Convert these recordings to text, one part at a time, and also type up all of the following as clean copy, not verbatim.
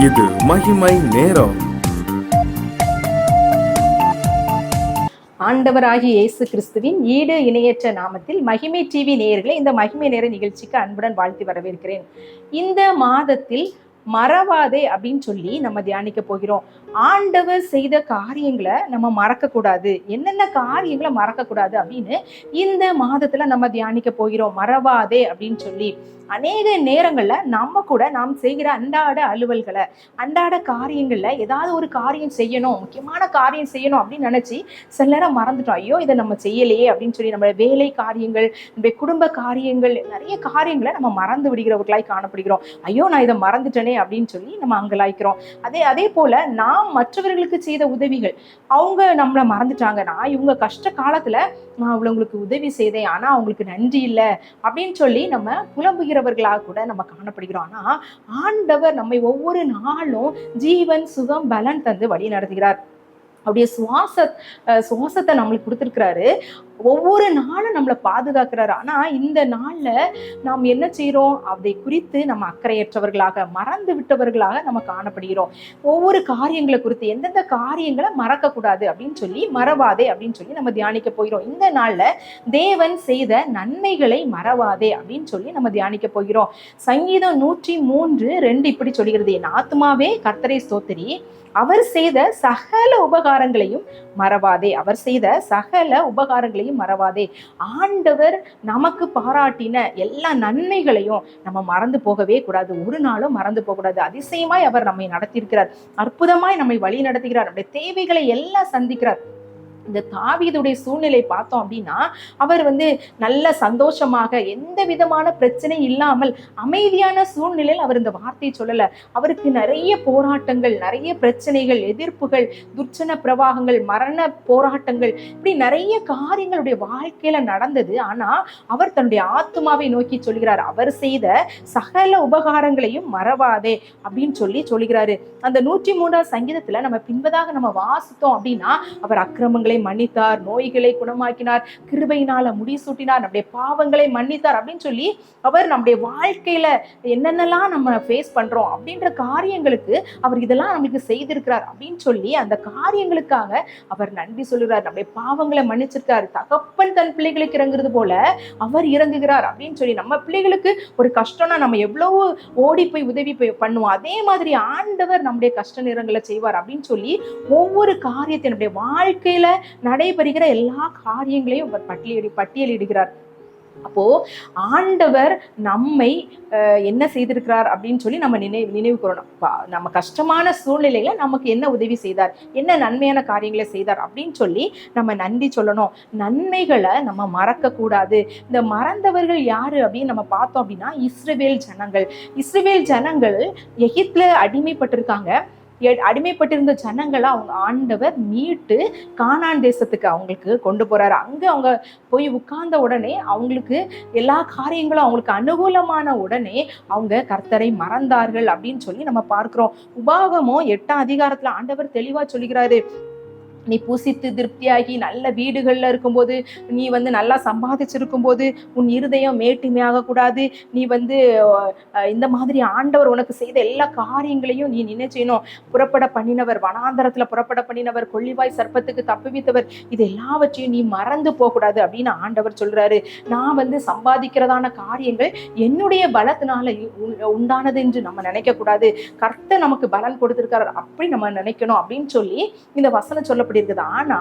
இது மகிமை நேரம். ஆண்டவராகிய இயேசு கிறிஸ்துவின் ஈடு இணையற்ற நாமத்தில் மகிமை டிவி நேயர்களை இந்த மகிமை நேர நிகழ்ச்சிக்கு அன்புடன் வாழ்த்தி வரவேற்கிறேன். இந்த மாதத்தில் மறவாதே அப்படின்னு சொல்லி நம்ம தியானிக்க போகிறோம். ஆண்டவர் செய்த காரியங்களை நம்ம மறக்க கூடாது, என்னென்ன காரியங்களை மறக்க கூடாது அப்படின்னு இந்த மாதத்துல நம்ம தியானிக்க போகிறோம். மறவாதே அப்படின்னு சொல்லி அநேக நேரங்கள்ல நம்ம கூட நாம் செய்கிற அன்றாட அலுவல்களை, அன்றாட காரியங்கள்ல ஏதாவது ஒரு காரியம் செய்யணும், முக்கியமான காரியம் செய்யணும் அப்படின்னு நினைச்சு சில நேரம் மறந்துட்டோம். ஐயோ இதை நம்ம செய்யலையே அப்படின்னு சொல்லி நம்ம வேலை காரியங்கள், நம்முடைய குடும்ப காரியங்கள், நிறைய காரியங்களை நம்ம மறந்து விடுகிறவர்களாய் காணப்படுகிறோம். ஐயோ நான் இதை மறந்துட்டேனே அப்படின்னு சொல்லி நம்ம அங்கலாய்க்கிறோம். அதே போல நாம் மற்றவர்களுக்கு செய்த உதவிகள், அவங்க நம்மளை மறந்துட்டாங்க, நான் இவங்க கஷ்ட காலத்துல நான் அவங்களுக்கு உதவி செய்தேன் ஆனா அவங்களுக்கு நன்றி இல்லை அப்படின்னு சொல்லி நம்ம புலம்புகிறவர்களாக கூட நம்ம காணப்படுகிறோம். ஆனா ஆண்டவர் நம்மை ஒவ்வொரு நாளும் ஜீவன் சுகம் பலன் தந்து வழி நடத்துகிறார். அப்படியே சுவாசத்தை நம்மளுக்கு கொடுத்துருக்கிறாரு. ஒவ்வொரு நாளும் நம்மளை பாதுகாக்கிறாரு. ஆனா இந்த நாள்ல நாம் என்ன செய்யறோம், அதை குறித்து நம்ம அக்கறையற்றவர்களாக, மறந்து விட்டவர்களாக நம்ம காணப்படுகிறோம். ஒவ்வொரு காரியங்களை குறித்து எந்தெந்த காரியங்களை மறக்க கூடாது அப்படின்னு சொல்லி மறவாதே அப்படின்னு சொல்லி நம்ம தியானிக்க போகிறோம். இந்த நாள்ல தேவன் செய்த நன்மைகளை மறவாதே அப்படின்னு சொல்லி நம்ம தியானிக்க போகிறோம். சங்கீதம் 103:2 இப்படி சொல்கிறது, என் ஆத்துமாவே கர்த்தரை ஸ்தோத்திரி, அவர் செய்த சகல உபகாரங்களையும் மறவாதே. அவர் செய்த சகல உபகாரங்களையும் மறவாதே. ஆண்டவர் நமக்கு பாராட்டின எல்லா நன்மைகளையும் நம்ம மறந்து போகவே கூடாது, ஒரு நாளும் மறந்து போக கூடாது. அதிசயமாய் அவர் நம்மை நடத்தியிருக்கிறார், அற்புதமாய் நம்மை வழி நடத்துகிறார், நம்முடைய தேவைகளை எல்லாம் சந்திக்கிறார். இந்த தாவீதுடைய சூழ்நிலை பார்த்தோம் அப்படின்னா, அவர் நல்ல சந்தோஷமாக எந்த விதமான பிரச்சனை இல்லாமல் அமைதியான சூழ்நிலையில் அவர் இந்த வார்த்தையை சொல்லல. அவருக்கு நிறைய போராட்டங்கள், நிறைய பிரச்சனைகள், எதிர்ப்புகள், துர்ச்சன பிரவாகங்கள், மரண போராட்டங்கள், இப்படி நிறைய காரியங்களுடைய வாழ்க்கையில நடந்தது. ஆனா அவர் தன்னுடைய ஆத்துமாவை நோக்கி சொல்கிறார், அவர் செய்த சகல உபகாரங்களையும் மறவாதே அப்படின்னு சொல்லி சொல்கிறாரு. அந்த 103ஆம் சங்கீதத்துல நம்ம பின்பதாக நம்ம வாசித்தோம் அப்படின்னா, அவர் அக்கிரமங்களை மன்னித்தார், நோய்களை குணமாக்கினார், கிருபையினால முடிசூட்டினார், நம்முடைய பாவங்களை மன்னித்தார் அப்படின்னு சொல்லி அவர் நம்முடைய வாழ்க்கையில என்னென்னலாம் நம்ம ஃபேஸ் பண்றோம் அப்படின்ற காரியங்களுக்கு அவர் இதெல்லாம் நமக்கு செய்திருக்கிறார் அப்படின்னு சொல்லி அந்த காரியங்களுக்காக அவர் நன்றி சொல்லுகிறார். நம்முடைய பாவங்களை மன்னிச்சிருக்காரு. தகப்பன் தன் பிள்ளைகளுக்கு இறங்குறது போல அவர் இறங்குகிறார் அப்படின்னு சொல்லி, நம்ம பிள்ளைகளுக்கு ஒரு கஷ்டம்னா நம்ம எவ்வளவு ஓடி போய் உதவி பண்ணுவோம், அதே மாதிரி ஆண்டவர் நம்முடைய கஷ்ட நேரங்களை செய்வார் அப்படின்னு சொல்லி ஒவ்வொரு காரியத்தை நம்முடைய வாழ்க்கையில நடைபெறுகிற எல்லா காரியங்களையும் அவர் பட்டியலிடுகிறார். அப்போ ஆண்டவர் நம்மை என்ன செய்திருக்கிறார் அப்படின்னு சொல்லி நம்ம நினைவு கூறணும். நம்ம கஷ்டமான சூழ்நிலையில நமக்கு என்ன உதவி செய்தார், என்ன நன்மையான காரியங்களை செய்தார் அப்படின்னு சொல்லி நம்ம நன்றி சொல்லணும். நன்மைகளை நம்ம மறக்க கூடாது. இந்த மறந்தவர்கள் யாரு அப்படின்னு நம்ம பார்த்தோம் அப்படின்னா, இஸ்ரவேல் ஜனங்கள் எகிப்துல அடிமைப்பட்டிருக்காங்க. அடிமைப்பட்டிருந்த ஜனங்களை அவங்க ஆண்டவர் மீட்டு கானான் தேசத்துக்கு அவங்களுக்கு கொண்டு போறாரு. அங்க அவங்க போய் உட்கார்ந்த உடனே அவங்களுக்கு எல்லா காரியங்களும் அவங்களுக்கு அனுகூலமான உடனே அவங்க கர்த்தரை மறந்தார்கள் அப்படின்னு சொல்லி நம்ம பார்க்கிறோம். உபாகமம் 8ஆம் அதிகாரத்துல ஆண்டவர் தெளிவா சொல்லுகிறாரு, நீ பூசித்து திருப்தியாகி நல்ல வீடுகள்ல இருக்கும்போது, நீ நல்லா சம்பாதிச்சிருக்கும் போது உன் இருதயம் மேட்டிமையாக கூடாது. நீ இந்த மாதிரி ஆண்டவர் உனக்கு செய்த எல்லா காரியங்களையும் நீ நினைச்சேனும். புறப்பட பண்ணினவர், வனாந்தரத்துல புறப்பட பண்ணினவர், கொள்ளிவாய் சர்ப்பத்துக்கு தப்புவித்தவர், இது எல்லாவற்றையும் நீ மறந்து போக கூடாது அப்படின்னு ஆண்டவர் சொல்றாரு. நான் சம்பாதிக்கிறதான காரியங்கள் என்னுடைய பலத்தினால உண்டானது என்று நம்ம நினைக்க கூடாது. கர்த்தர் நமக்கு பலன் கொடுத்திருக்காரு அப்படி நம்ம நினைக்கணும் அப்படின்னு சொல்லி இந்த வசனம் சொல்லப்படுகிறது. ஆனா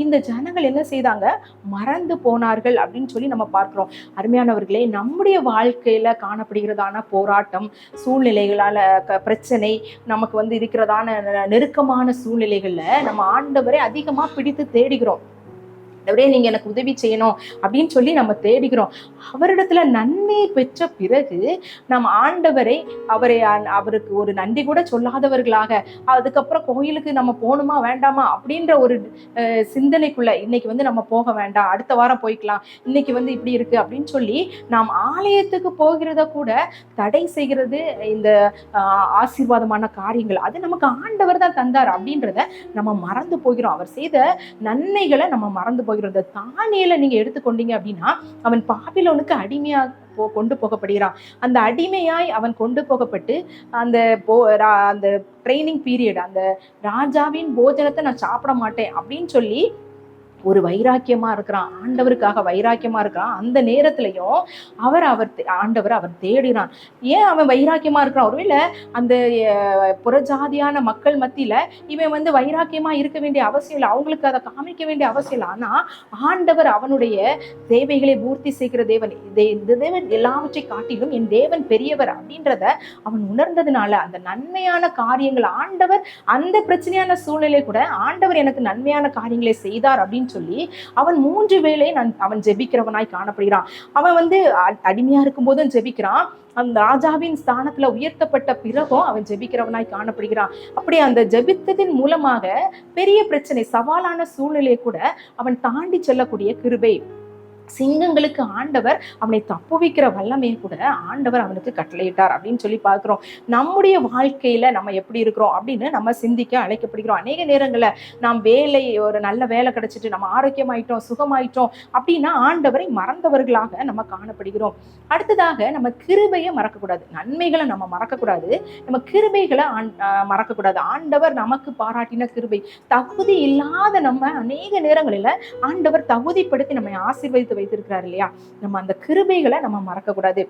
இந்த ஜனங்கள் என்ன செய்தாங்க, மறந்து போனார்கள் அப்படின்னு சொல்லி நம்ம பார்க்கிறோம். அருமையானவர்களே, நம்முடைய வாழ்க்கையில காணப்படுகிறதான போராட்டம், சூழ்நிலைகளால பிரச்சனை, நமக்கு இருக்கிறதான நெருக்கமான சூழ்நிலைகள்ல நம்ம ஆண்டவரை அதிகமா பிடித்து தேடுகிறோம். ஆண்டவரே நீங்க எனக்கு உதவி செய்யணும் அப்படின்னு சொல்லி நம்ம தேடுகிறோம். அவரிடத்துல நன்மை பெற்ற பிறகு நம்ம ஆண்டவரை அவருக்கு ஒரு நன்றி கூட சொல்லாதவர்களாக, அதுக்கப்புறம் கோயிலுக்கு நம்ம போகணுமா வேண்டாமா அப்படின்ற ஒரு சிந்தனைக்குள்ள இன்னைக்கு நம்ம போக வேண்டாம், அடுத்த வாரம் போய்க்கலாம், இன்னைக்கு இப்படி இருக்கு அப்படின்னு சொல்லி நாம் ஆலயத்துக்கு போகிறத கூட தடை செய்கிறது இந்த ஆசீர்வாதமான காரியங்கள். அது நமக்கு ஆண்டவர் தான் தந்தார் அப்படின்றத நம்ம மறந்து போகிறோம். அவர் செய்த நன்மைகளை நம்ம மறந்து போகிறது. தானியேலை நீங்க எடுத்துக்கொண்டீங்க அப்படின்னா, அவன் பாபிலோனுக்கு கொண்டு போகப்படுகிறான். அந்த அடிமையாய் அவன் கொண்டு போகப்பட்டு அந்த அந்த ட்ரைனிங் பீரியட், அந்த ராஜாவின் போஜனத்தை நான் சாப்பிட மாட்டேன் அப்படின்னு சொல்லி ஒரு வைராக்கியமா இருக்கிறான், ஆண்டவருக்காக வைராக்கியமா இருக்கிறான். அந்த நேரத்திலையும் ஆண்டவர் அவர் தேடுகிறான். ஏன் அவன் வைராக்கியமா இருக்கிறான்? ஒருவேளை அந்த புறஜாதியான மக்கள் மத்தியில இவன் வைராக்கியமா இருக்க வேண்டிய அவசியம் இல்லை, அவங்களுக்கு அதை காமிக்க வேண்டிய அவசியம் இல்லை. ஆனா ஆண்டவர் அவனுடைய தேவைகளை பூர்த்தி செய்கிற தேவன். இந்த தேவன் எல்லாவற்றை காட்டிலும் என் தேவன் பெரியவர் அப்படின்றத அவன் உணர்ந்ததுனால அந்த நன்மையான காரியங்கள் ஆண்டவர், அந்த பிரச்சனையான சூழ்நிலை கூட ஆண்டவர் எனக்கு நன்மையான காரியங்களை செய்தார் அப்படின்னு சொல்லி அவன் 3 வேளை அவன் ஜெபிக்கிறவனாய் காணப்படுகிறான். அவன் அடிமையா இருக்கும் போதும் ஜெபிக்கிறான், அந்த ராஜாவின் ஸ்தானத்துல உயர்த்தப்பட்ட பிறகும் அவன் ஜெபிக்கிறவனாய் காணப்படுகிறான். அப்படி அந்த ஜெபித்ததின் மூலமாக பெரிய பிரச்சனை, சவாலான சூழ்நிலையை கூட அவன் தாண்டி செல்லக்கூடிய கிருபை. சிங்கங்களுக்கு ஆண்டவர் அவனை தப்புவிக்கிற வல்லமையை கூட ஆண்டவர் அவனுக்கு கட்டளையிட்டார் அப்படின்னு சொல்லி பார்க்கிறோம். நம்முடைய வாழ்க்கையில நம்ம எப்படி இருக்கிறோம் அப்படின்னு நம்ம சிந்திக்க அழைக்கப்படுகிறோம். அநேக நேரங்கள்ல நாம் ஒரு நல்ல வேலை கிடைச்சிட்டு நம்ம ஆரோக்கியமாயிட்டோம், சுகமாயிட்டோம் அப்படின்னா ஆண்டவரை மறந்தவர்களாக நம்ம காணப்படுகிறோம். அடுத்ததாக நம்ம கிருபையை மறக்கக்கூடாது, நன்மைகளை நம்ம மறக்கக்கூடாது, நம்ம கிருபைகளை மறக்கக்கூடாது. ஆண்டவர் நமக்கு பாராட்டின கிருபை, தகுதி இல்லாத நம்ம அநேக நேரங்களில ஆண்டவர் தகுதிப்படுத்தி நம்மை ஆசீர்வதித்து வைத்திருக்கிறார் இல்லையா? நம்ம அந்த கிருபைகளை நம்ம மறக்க கூடாது.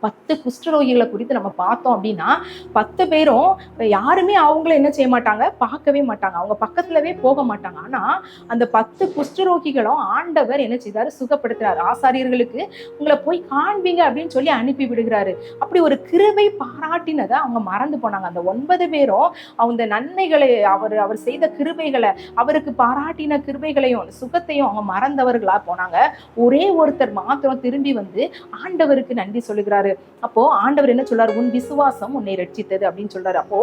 10 குஷ்டரோகிகளை குறித்து நம்ம பார்த்தோம் அப்படின்னா 10 பேரும் யாருமே அவங்கள என்ன செய்ய மாட்டாங்க, பார்க்கவே மாட்டாங்க, அவங்க பக்கத்துலவே போக மாட்டாங்க. ஆனா அந்த 10 குஷ்டரோகிகளும் ஆண்டவர் என்ன செய்தாரு, சுகப்படுத்துறாரு. ஆசாரியர்களுக்கு உங்களை போய் காண்பீங்க அப்படின்னு சொல்லி அனுப்பி விடுகிறாரு. அப்படி ஒரு கிருபை பாராட்டினதை அவங்க மறந்து போனாங்க. அந்த 9 பேரும் அவங்க நன்மைகளை, அவர் செய்த கிருபைகளை, அவருக்கு பாராட்டின கிருபைகளையும் சுகத்தையும் அவங்க மறந்தவர்களா போனாங்க. ஒரே ஒருத்தர் மாத்திரம் திரும்பி ஆண்டவருக்கு நன்றி சொல்லுகிறாரு. அப்போ ஆண்டவர் என்ன சொல்றாரு, உன் விசுவாசம் உன்னை ரட்சித்தது அப்படின்னு சொல்றாரு. அப்போ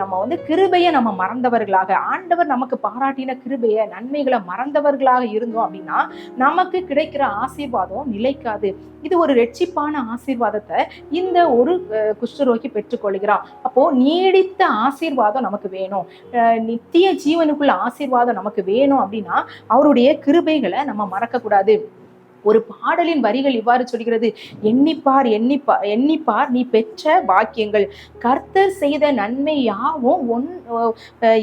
நம்ம கிருபையை நம்ம மறந்தவர்களாக, ஆண்டவர் நமக்கு பாராட்டின கிருபையை, நன்மைகளை மறந்தவர்களாக இருந்தோம் அப்படின்னா நமக்கு கிடைக்கிற ஆசீர்வாதம் நிலைக்காது. இது ஒரு ரட்சிப்பான ஆசீர்வாதத்தை இந்த ஒரு குஷ்டரோகி பெற்றுக்கொள்கிறான். அப்போ நீடித்த ஆசீர்வாதம் நமக்கு வேணும், நித்திய ஜீவனுக்குள்ள ஆசீர்வாதம் நமக்கு வேணும் அப்படின்னா அவருடைய கிருபைகளை நம்ம மறக்க கூடாது. ஒரு பாடலின் வரிகள் இவ்வாறு சொல்கிறது, எண்ணிப்பார் எண்ணிப்பார் எண்ணிப்பார் நீ பெற்ற பாக்கியங்கள், கர்த்தர் செய்த நன்மை யாவும்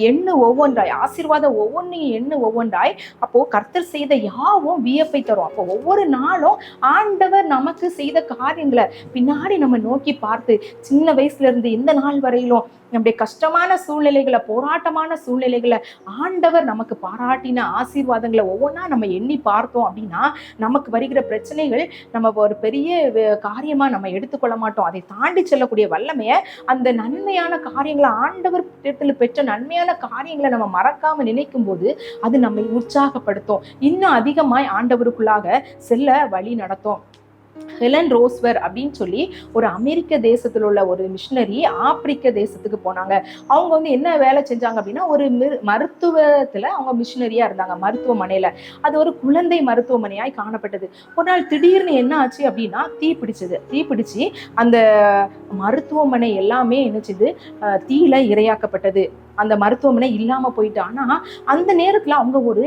எண்ணு ஒவ்வொன்றாய், ஆசீர்வாதம் ஒவ்வொன்றையும் எண்ணு ஒவ்வொன்றாய். அப்போ கர்த்தர் செய்த யாவும் வியப்பை தரும். அப்போ ஒவ்வொரு நாளும் ஆண்டவர் நமக்கு செய்த காரியங்களை பின்னாடி நம்ம நோக்கி பார்த்து, சின்ன வயசுல இருந்து இந்த நாள் வரையிலும் நம்முடைய கஷ்டமான சூழ்நிலைகளை, போராட்டமான சூழ்நிலைகளை ஆண்டவர் நமக்கு பாராட்டின ஆசீர்வாதங்களை ஒவ்வொன்றா நம்ம எண்ணி பார்த்தோம் அப்படின்னா நமக்கு வருகிற பிரச்சனைகள் நம்ம ஒரு பெரிய காரியமா நம்ம எடுத்துக்கொள்ள மாட்டோம். அதை தாண்டி செல்லக்கூடிய வல்லமையை, அந்த நன்மையான காரியங்களை, ஆண்டவர் பெற்ற நன்மையான காரியங்களை நம்ம மறக்காம நினைக்கும் போது அது நம்மை உற்சாகப்படுத்தும், இன்னும் அதிகமாய் ஆண்டவருக்குள்ளாக செல்ல வழி நடத்தும். ஹெலன் ரோஸ்வர் அப்படின்னு சொல்லி ஒரு அமெரிக்க தேசத்துல உள்ள ஒரு மிஷினரி ஆப்பிரிக்க தேசத்துக்கு போனாங்க. அவங்க என்ன வேலை செஞ்சாங்க அப்படின்னா, ஒரு மருத்துவத்துல அவங்க மிஷினரியா இருந்தாங்க, மருத்துவமனையில. அது ஒரு குழந்தை மருத்துவமனையாய் காணப்பட்டது. ஒரு நாள் திடீர்னு என்ன ஆச்சு அப்படின்னா, தீப்பிடிச்சு அந்த மருத்துவமனை எல்லாமே என்னச்சுது, தீயில இரையாக்கப்பட்டது. அந்த மருத்துவமனை இல்லாம போயிட்டு. ஆனா அந்த நேரத்துல அவங்க ஒரு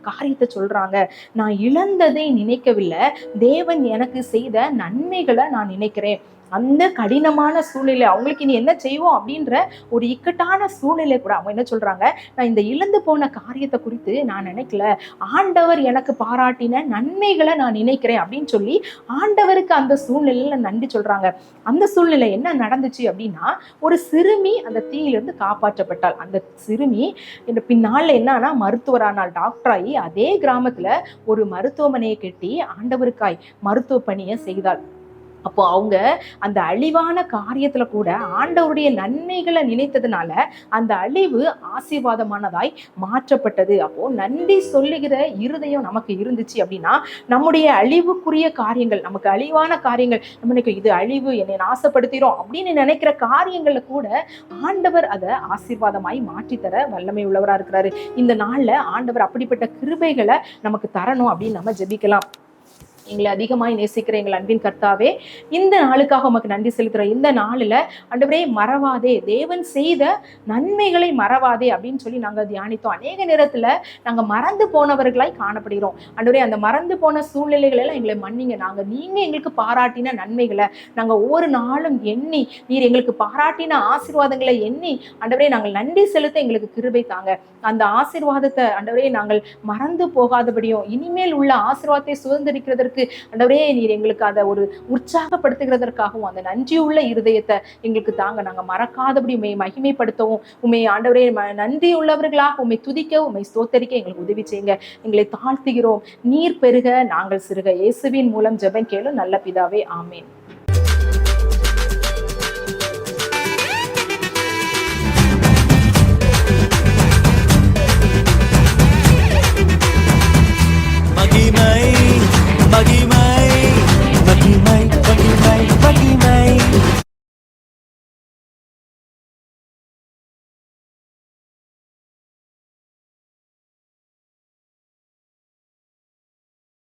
காரியத்தை சொல்றாங்க, நான் இழந்ததை நினைக்கவில்லை, தேவன் எனக்கு செய்த நன்மைகளை நான் நினைக்கிறேன். அந்த கடினமான சூழ்நிலை, அவங்களுக்கு இனி என்ன செய்வோம் அப்படின்ற ஒரு இக்கட்டான சூழ்நிலை கூட அவங்க என்ன சொல்றாங்க, நான் இந்த இழந்து போன காரியத்தை குறித்து நான் நினைக்கல, ஆண்டவர் எனக்கு பாராட்டின நன்மைகளை நான் நினைக்கிறேன் அப்படின்னு சொல்லி ஆண்டவருக்கு அந்த சூழ்நிலையில நன்றி சொல்றாங்க. அந்த சூழ்நிலை என்ன நடந்துச்சு அப்படின்னா, ஒரு சிறுமி அந்த தீயிலிருந்து காப்பாற்றப்பட்டாள். அந்த சிறுமி இந்த பின்னால என்னன்னா மருத்துவரானாள், டாக்டராகி அதே கிராமத்துல ஒரு மருத்துவமனையை கட்டி ஆண்டவருக்காய் மருத்துவ பணியை செய்தாள். அப்போ அவங்க அந்த அழிவான காரியத்துல கூட ஆண்டவருடைய நன்மைகளை நினைத்ததுனால அந்த அழிவு ஆசீர்வாதமானதாய் மாற்றப்பட்டது. அப்போ நன்றி சொல்லுகிற இருதயம் நமக்கு இருந்துச்சு அப்படின்னா, நம்முடைய அழிவுக்குரிய காரியங்கள், நமக்கு அழிவான காரியங்கள், நம்மளுக்கு இது அழிவு, என்னை நாசப்படுத்திடும் அப்படின்னு நினைக்கிற காரியங்கள்ல கூட ஆண்டவர் அதை ஆசீர்வாதமாய் மாற்றித்தர வல்லமை உள்ளவரா இருக்கிறாரு. இந்த நாள்ல ஆண்டவர் அப்படிப்பட்ட கிருபைகளை நமக்கு தரணும் அப்படின்னு நம்ம ஜெபிக்கலாம். எங்களை அதிகமாய் நேசிக்கிற எங்கள் அன்பின் கர்த்தாவே, இந்த நாளுக்காக உமக்கு நன்றி செலுத்துறோம். இந்த நாளில் ஆண்டவரே மறவாதே, தேவன் செய்த நன்மைகளை மறவாதே அப்படின்னு சொல்லி நாங்கள் தியானித்தோம். அநேக நேரத்தில் நாங்கள் மறந்து போனவர்களாய் காணப்படுகிறோம். ஆண்டவரே அந்த மறந்து போன சூழ்நிலைகள் எல்லாம் எங்களை மன்னிங்க. நீங்கள் எங்களுக்கு பாராட்டின நன்மைகளை நாங்கள் ஒவ்வொரு நாளும் எண்ணி, நீர் எங்களுக்கு பாராட்டின ஆசீர்வாதங்களை எண்ணி ஆண்டவரே நாங்கள் நன்றி செலுத்த எங்களுக்கு கிருபை தாங்க. அந்த ஆசீர்வாதத்தை ஆண்டவரே நாங்கள் மறந்து போகாதபடியும், இனிமேல் உள்ள ஆசீர்வாதத்தை சுதந்திரிக்கிறதற்கு ஆண்டவரே நீர் எங்களுக்கு அதை ஒரு உற்சாகப்படுத்துகிறதற்காகவும் அந்த நன்றியுள்ள இருதயத்தை எங்களுக்கு தாங்க. நாங்கள் மறக்காதபடி உண்மை மகிமைப்படுத்தவும், உண்மை ஆண்டவரே நன்றி உள்ளவர்களாக உண்மை துதிக்க, உண்மை ஸ்தோத்தரிக்க எங்களுக்கு உதவி செய்யுங்க. எங்களை தாழ்த்துகிறோம். நீர் பெருக நாங்கள் சிறுக. இயேசுவின் மூலம் ஜெபம் கேளும் நல்ல பிதாவே, ஆமேன். மகிமை